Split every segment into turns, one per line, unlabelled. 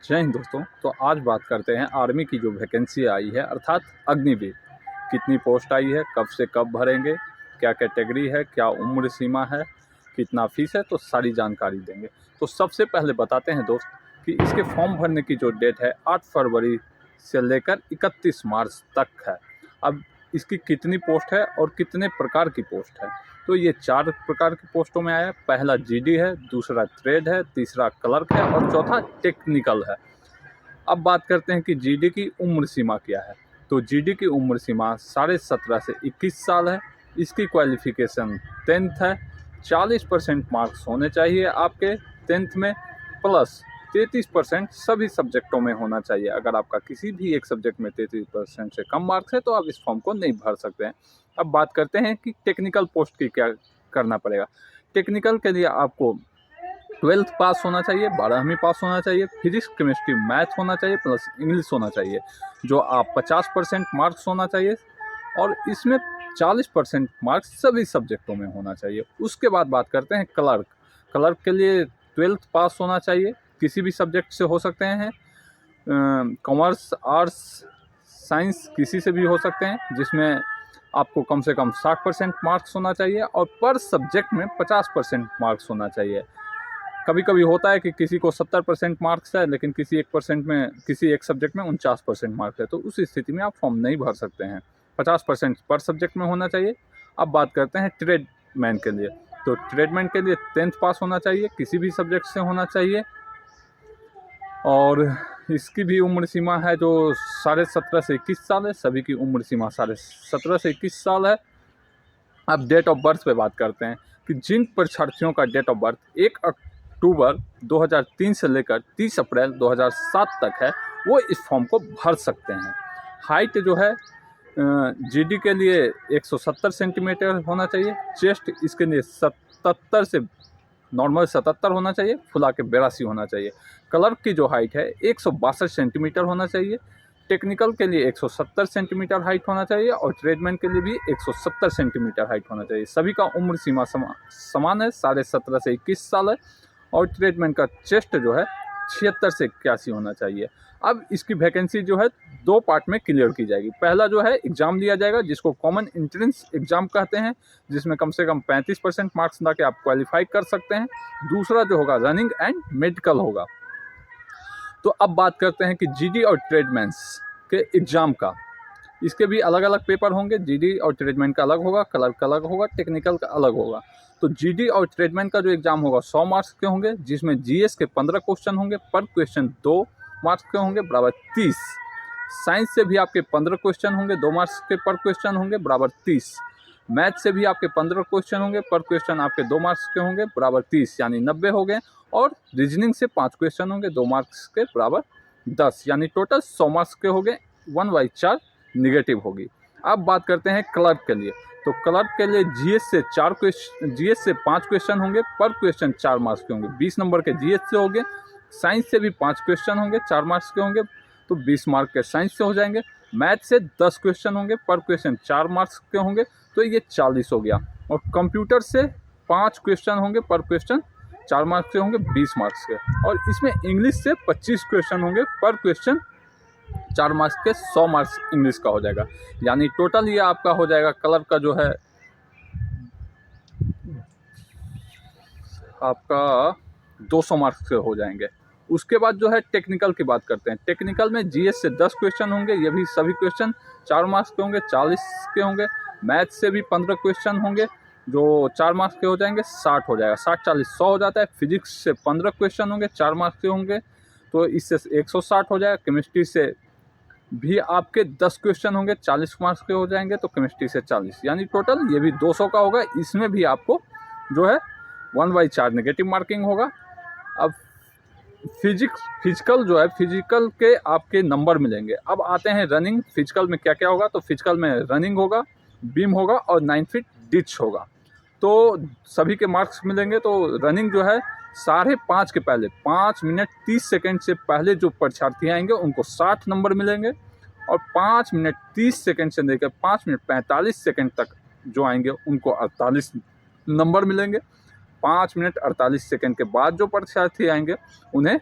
जय हिंद दोस्तों। तो आज बात करते हैं आर्मी की जो वैकेंसी आई है अर्थात अग्निवीर। कितनी पोस्ट आई है, कब से कब भरेंगे, क्या कैटेगरी है, क्या उम्र सीमा है, कितना फीस है, तो सारी जानकारी देंगे। तो सबसे पहले बताते हैं दोस्त कि इसके फॉर्म भरने की जो डेट है 8 फरवरी से लेकर 31 मार्च तक है। अब इसकी कितनी पोस्ट है और कितने प्रकार की पोस्ट है, तो ये 4 प्रकार की पोस्टों में आया। पहला जीडी है, दूसरा ट्रेड है, तीसरा क्लर्क है और चौथा टेक्निकल है। अब बात करते हैं कि जीडी की उम्र सीमा क्या है। तो जीडी की उम्र सीमा 17.5 से 21 साल है। इसकी क्वालिफिकेशन 10th है। 40% मार्क्स होने चाहिए आपके 10th में, प्लस 33% सभी सब्जेक्टों में होना चाहिए। अगर आपका किसी भी एक सब्जेक्ट में 33% से कम मार्क्स है तो आप इस फॉर्म को नहीं भर सकते हैं। अब बात करते हैं कि टेक्निकल पोस्ट की क्या करना पड़ेगा। टेक्निकल के लिए आपको 12th पास होना चाहिए, 12वीं पास होना चाहिए, फिजिक्स केमिस्ट्री मैथ होना चाहिए, प्लस इंग्लिश होना चाहिए, जो आप 50% मार्क्स होना चाहिए और इसमें 40% मार्क्स सभी सब्जेक्टों में होना चाहिए। उसके बाद बात करते हैं क्लर्क। क्लर्क के लिए 12th पास होना चाहिए, किसी भी सब्जेक्ट से हो सकते हैं, कॉमर्स, आर्ट्स, साइंस किसी से भी हो सकते हैं, जिसमें आपको कम से कम 60% मार्क्स होना चाहिए और पर सब्जेक्ट में 50% मार्क्स होना चाहिए। कभी कभी होता है कि किसी को 70% मार्क्स है लेकिन किसी एक सब्जेक्ट में 49% मार्क्स है, तो उस स्थिति में आप फॉर्म नहीं भर सकते हैं। 50% पर सब्जेक्ट में होना चाहिए। अब बात करते हैं ट्रेडमैन के लिए। तो ट्रेडमैन के लिए 10th पास होना चाहिए, किसी भी सब्जेक्ट से होना चाहिए और इसकी भी उम्र सीमा है जो 17.5 से 21 साल है। सभी की उम्र सीमा 17.5 से 21 साल है। अब डेट ऑफ बर्थ पे बात करते हैं कि जिन परीक्षार्थियों का डेट ऑफ बर्थ 1 अक्टूबर 2003 से लेकर 30 अप्रैल 2007 तक है, वो इस फॉर्म को भर सकते हैं। हाइट जो है जीडी के लिए 170 सेंटीमीटर होना चाहिए। चेस्ट इसके लिए 77 से नॉर्मल 77 होना चाहिए, फुला के 82 होना चाहिए। क्लर्क की जो हाइट है 162 सेंटीमीटर होना चाहिए। टेक्निकल के लिए 170 सेंटीमीटर हाइट होना चाहिए और ट्रेडमैन के लिए भी 170 सेंटीमीटर हाइट होना चाहिए। सभी का उम्र सीमा समान है, 17.5 से 21 साल है और ट्रेडमैन का चेस्ट जो है 76 से 81 होना चाहिए। अब इसकी वैकेंसी जो है 2 पार्ट में क्लियर की जाएगी। पहला जो है एग्जाम लिया जाएगा जिसको कॉमन एंट्रेंस एग्जाम कहते हैं, जिसमें कम से कम 35% मार्क्स ला के आप क्वालिफाई कर सकते हैं। दूसरा जो होगा रनिंग एंड मेडिकल होगा। तो अब बात करते हैं कि जीडी और ट्रेडमैन्स के एग्ज़ाम का। इसके भी अलग अलग पेपर होंगे। जीडी और ट्रेडमैन का अलग होगा, क्लर्क का अलग होगा, टेक्निकल का अलग होगा। तो जीडी और ट्रेडमैन का जो एग्ज़ाम होगा 100 मार्क्स के होंगे, जिसमें जीएस के 15 क्वेश्चन होंगे, पर क्वेश्चन 2 मार्क्स के होंगे, बराबर 30। साइंस से भी आपके 15 क्वेश्चन होंगे, 2 मार्क्स के पर क्वेश्चन होंगे, बराबर 30। मैथ से भी आपके 15 क्वेश्चन होंगे, पर क्वेश्चन आपके 2 मार्क्स के होंगे, बराबर 30, यानी 90 हो गए। और रीजनिंग से 5 क्वेश्चन होंगे, 2 मार्क्स के, बराबर 10, यानी टोटल 100 मार्क्स के हो गए। 1/4 निगेटिव होगी। अब बात करते हैं क्लर्क के लिए। तो क्लर्क के लिए जीएस से 5 क्वेश्चन होंगे, पर क्वेश्चन 4 मार्क्स के होंगे। 20 नंबर के जीएस से होंगे। साइंस से भी 5 क्वेश्चन होंगे, 4 मार्क्स के होंगे, तो 20 मार्क के साइंस से हो जाएंगे। मैथ से 10 क्वेश्चन होंगे, पर क्वेश्चन 4 मार्क्स के होंगे, तो ये 40 हो गया। और कंप्यूटर से 5 क्वेश्चन होंगे, पर क्वेश्चन 4 मार्क्स के होंगे, 20 मार्क्स के। और इसमें इंग्लिश से 25 क्वेश्चन होंगे, पर क्वेश्चन 4 मार्क्स के, 100 मार्क्स इंग्लिश का हो जाएगा। यानी टोटल ये आपका हो जाएगा क्लर्क का जो है आपका 200 मार्क्स के हो जाएंगे। उसके बाद जो है टेक्निकल की बात करते हैं। टेक्निकल में जीएस से 10 क्वेश्चन होंगे, ये भी सभी क्वेश्चन 4 मार्क्स के होंगे, 40 के होंगे। मैथ से भी 15 क्वेश्चन होंगे जो 4 मार्क्स के हो जाएंगे, 60 हो जाएगा। 60 40 100 हो जाता है। फिजिक्स से 15 क्वेश्चन होंगे, 4 मार्क्स के होंगे, तो इससे 160 हो जाएगा। केमिस्ट्री से भी आपके 10 क्वेश्चन होंगे, 40 मार्क्स के हो जाएंगे, तो केमिस्ट्री से 40, यानी टोटल ये भी 200 का होगा। इसमें भी आपको जो है 1/4 नेगेटिव मार्किंग होगा। अब फिजिकल जो है, फिजिकल के आपके नंबर मिलेंगे। अब आते हैं रनिंग। फिजिकल में क्या क्या होगा, तो फिजिकल में रनिंग होगा, बीम होगा और 9 फीट डिच होगा। तो सभी के मार्क्स मिलेंगे। तो रनिंग जो है 5:30 के पहले 5 मिनट 30 सेकेंड से पहले जो परीक्षार्थी आएंगे उनको 60 नंबर मिलेंगे, और 5 मिनट 30 सेकेंड से लेकर 5 मिनट 45 सेकेंड तक जो आएंगे उनको 48 नंबर मिलेंगे। 5 मिनट 48 सेकेंड के बाद जो परीक्षार्थी आएंगे उन्हें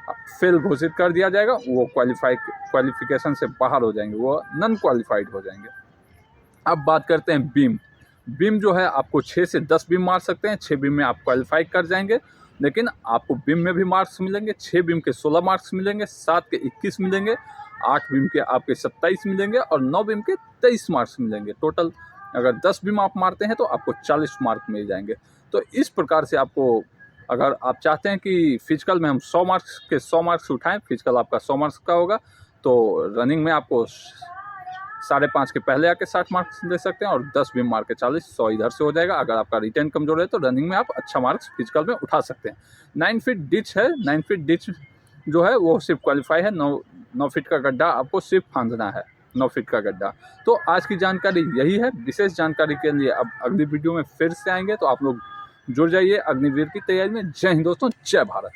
फेल घोषित कर दिया जाएगा, वो क्वालिफिकेशन से बाहर हो जाएंगे, वो नॉन क्वालिफाइड हो जाएंगे। अब बात करते हैं बीम। बीम जो है आपको 6 से 10 बीम मार सकते हैं, 6 बीम में आप क्वालिफाई कर जाएंगे, लेकिन आपको बीम में भी मार्क्स मिलेंगे। 6 बीम के 16 मार्क्स मिलेंगे, 7 के 21 मिलेंगे, 8 बीम के आपके 27 मिलेंगे और 9 बीम के 23 मार्क्स मिलेंगे। टोटल अगर 10 बीम आप मारते हैं तो आपको 40 मार्क मिल जाएंगे। तो इस प्रकार से आपको, अगर आप चाहते हैं कि फिजिकल में हम 100 मार्क्स के 100 मार्क्स उठाएं, फिजिकल आपका 100 मार्क्स का होगा, तो रनिंग में आपको 5.5 के पहले आके 60 मार्क्स ले सकते हैं और 10 बीम मार के 40, 100 इधर से हो जाएगा। अगर आपका रिटेन कमजोर है तो रनिंग में आप अच्छा मार्क्स फिजिकल में उठा सकते हैं। 9 फीट डिच है, 9 फीट डिच जो है वो सिर्फ क्वालिफाई है। 9 फीट का गड्ढा आपको सिर्फ फांदना है, 9 फीट का गड्ढा। तो आज की जानकारी यही है। विशेष जानकारी के लिए अब अगली वीडियो में फिर से आएंगे, तो आप लोग जुड़ जाइए अग्निवीर की तैयारी में। जय हिंद दोस्तों, जय भारत।